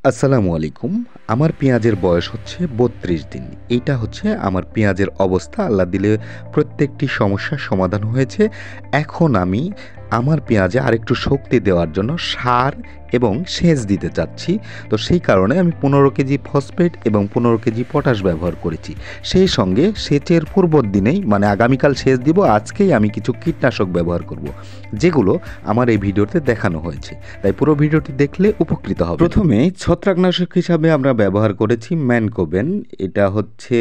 আসসালামু আলাইকুম। আমার পেঁয়াজের বয়স হচ্ছে ৩২ দিন। এইটা হচ্ছে আমার পেঁয়াজের অবস্থা। আল্লাহ দিলে প্রত্যেকটি সমস্যার সমাধান হয়েছে। এখন আমি আমার পেঁয়াজে আরেকটু শক্তি দেওয়ার জন্য সার এবং সেচ দিতে চাচ্ছি। তো সেই কারণে আমি ১৫ কেজি ফসফেট এবং ১৫ কেজি পটাশ ব্যবহার করেছি। সেই সঙ্গে সেচের পূর্বর দিনেই মানে আগামীকাল সেচ দিব, আজকেই আমি কিছু কীটনাশক ব্যবহার করব, যেগুলো আমার এই ভিডিওতে দেখানো হয়েছে। তাই পুরো ভিডিওটি দেখলে উপকৃত হবে। প্রথমে ছত্রাকনাশক হিসাবে আমরা ব্যবহার করেছি ম্যানকোভেন। এটা হচ্ছে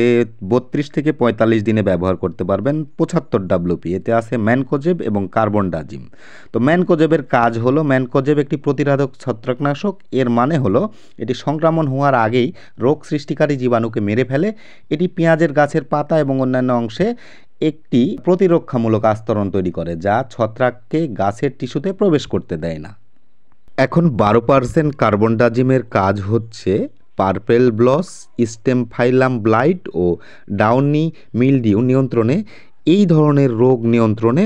৩২ থেকে ৪৫ দিনে ব্যবহার করতে পারবেন। ৭৫ WP, এতে আছে ম্যানকোজেব এবং কার্বনডাজিম। তো ম্যানকোজেবের কাজ হলো, ম্যানকোজেব একটি প্রতিরোধক ছত্রাকনাশক। এর মানে হলো এটি সংক্রমণ হওয়ার আগেই রোগ সৃষ্টিকারী জীবাণুকে মেরে ফেলে। এটি পেঁয়াজের গাছের পাতা এবং অন্যান্য অংশে একটি প্রতিরক্ষামূলক আস্তরণ তৈরি করে, যা ছত্রাককে গাছের টিস্যুতে প্রবেশ করতে দেয় না। এখন ১২% কার্বনডাজিমের কাজ হচ্ছে পার্পেল ব্লস, স্টেম ফাইলাম ব্লাইট ও ডাউনি মিলডিউ নিয়ন্ত্রণে। এই ধরনের রোগ নিয়ন্ত্রণে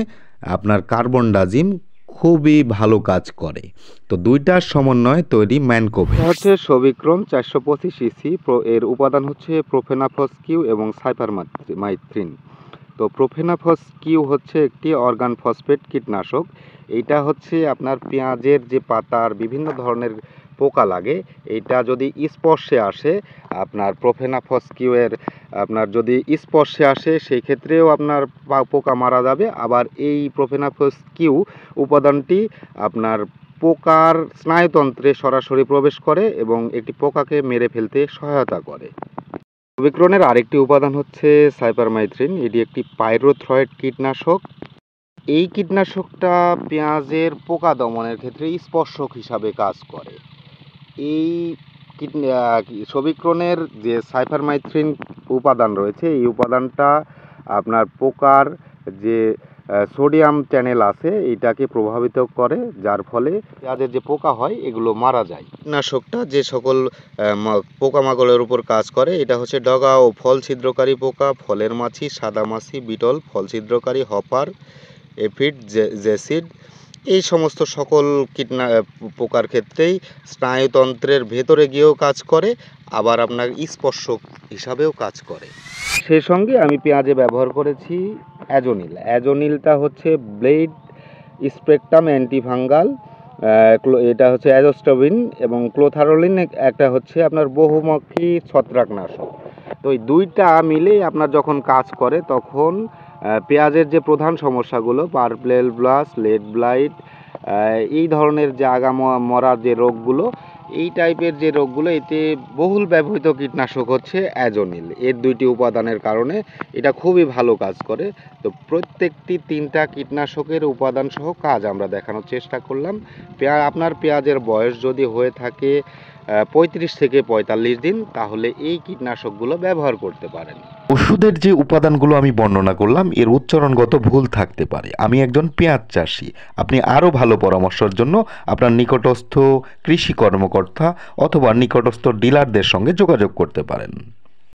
আপনার কার্বনডাজিম খুবই ভালো কাজ করে। তো দুইটার সমন্বয়ে তৈরি ম্যানকোভেন। হচ্ছে সবিক্রম ৪২৫ ইসি। এর উপাদান হচ্ছে প্রোফেনাফস কিউ এবং সাইপারমাইথ্রিন। তো প্রোফেনাফস কিউ হচ্ছে একটি অর্গান ফসফেট কীটনাশক। এইটা হচ্ছে আপনার পেঁয়াজের যে পাতার বিভিন্ন ধরনের পোকা লাগে, এইটা যদি স্পর্শে আসে, আপনার প্রোফেনাফস কিউয়ের আপনার যদি স্পর্শে আসে, সেই ক্ষেত্রেও আপনার পোকা মারা যাবে। আবার এই প্রোফেনাফস কিউ উপাদানটি আপনার পোকার স্নায়ুতন্ত্রে সরাসরি প্রবেশ করে এবং একটি পোকাকে মেরে ফেলতে সহায়তা করে। সবিক্রনের আরেকটি উপাদান হচ্ছে সাইপারমাইথ্রিন। এটি একটি পাইরোথ্রয়েড কীটনাশক। এই কীটনাশকটা পেঁয়াজের পোকা দমনের ক্ষেত্রে স্পর্শক হিসাবে কাজ করে। এই সবিক্রনের যে সাইপারমাইথ্রিন উপাদান রয়েছে, এই উপাদানটা আপনার পোকার যে সোডিয়াম চ্যানেল আছে এইটাকে প্রভাবিত করে, যার ফলে পেঁয়াজের যে পোকা হয় এগুলো মারা যায়। কীটনাশকটা যে সকল পোকামাকড়ের উপর কাজ করে, এটা হচ্ছে ডগা ও ফল ছিদ্রকারী পোকা, ফলের মাছি, সাদা মাছি, বিটল, ফল ছিদ্রকারী, হপার, এফিড, জেসিড, এই সমস্ত সকল পোকার ক্ষেত্রেই স্নায়ুতন্ত্রের ভেতরে গিয়েও কাজ করে, আবার আপনার স্পর্শক হিসাবেও কাজ করে। সেই সঙ্গে আমি পেঁয়াজে ব্যবহার করেছি অ্যাজোনিল। অ্যাজোনিলটা হচ্ছে ব্লেড স্পেকট্রাম অ্যান্টিফাঙ্গাল। এটা হচ্ছে অ্যাজোস্টোবিন এবং ক্লোথারোলিন একটা হচ্ছে আপনার বহুমুখী ছত্রাকনাশক। তো এই দুইটা মিলেই আপনার যখন কাজ করে, তখন পেঁয়াজের যে প্রধান সমস্যাগুলো পার্পেল ব্লাস, লেড ব্লাইট, এই ধরনের যে আগা মরা যে রোগগুলো, এই টাইপের যে রোগগুলো, এতে বহুল ব্যবহৃত কীটনাশক হচ্ছে অ্যাজোনিল। এর দুইটি উপাদানের কারণে এটা খুবই ভালো কাজ করে। তো প্রত্যেকটি 3টা কীটনাশকের উপাদান সহ কাজ আমরা দেখানোর চেষ্টা করলাম। আপনার পেঁয়াজের বয়স যদি হয়ে থাকে ৩৫ থেকে ৪৫ দিন, তাহলে এই কীটনাশকগুলো ব্যবহার করতে পারেন। ওষুধের যে উপাদানগুলো আমি বর্ণনা করলাম, এর উচ্চারণগত ভুল থাকতে পারে। আমি একজন পেঁয়াজ চাষি। আপনি আরও ভালো পরামর্শের জন্য আপনার নিকটস্থ কৃষি কর্মকর্তা অথবা নিকটস্থ ডিলারদের সঙ্গে যোগাযোগ করতে পারেন।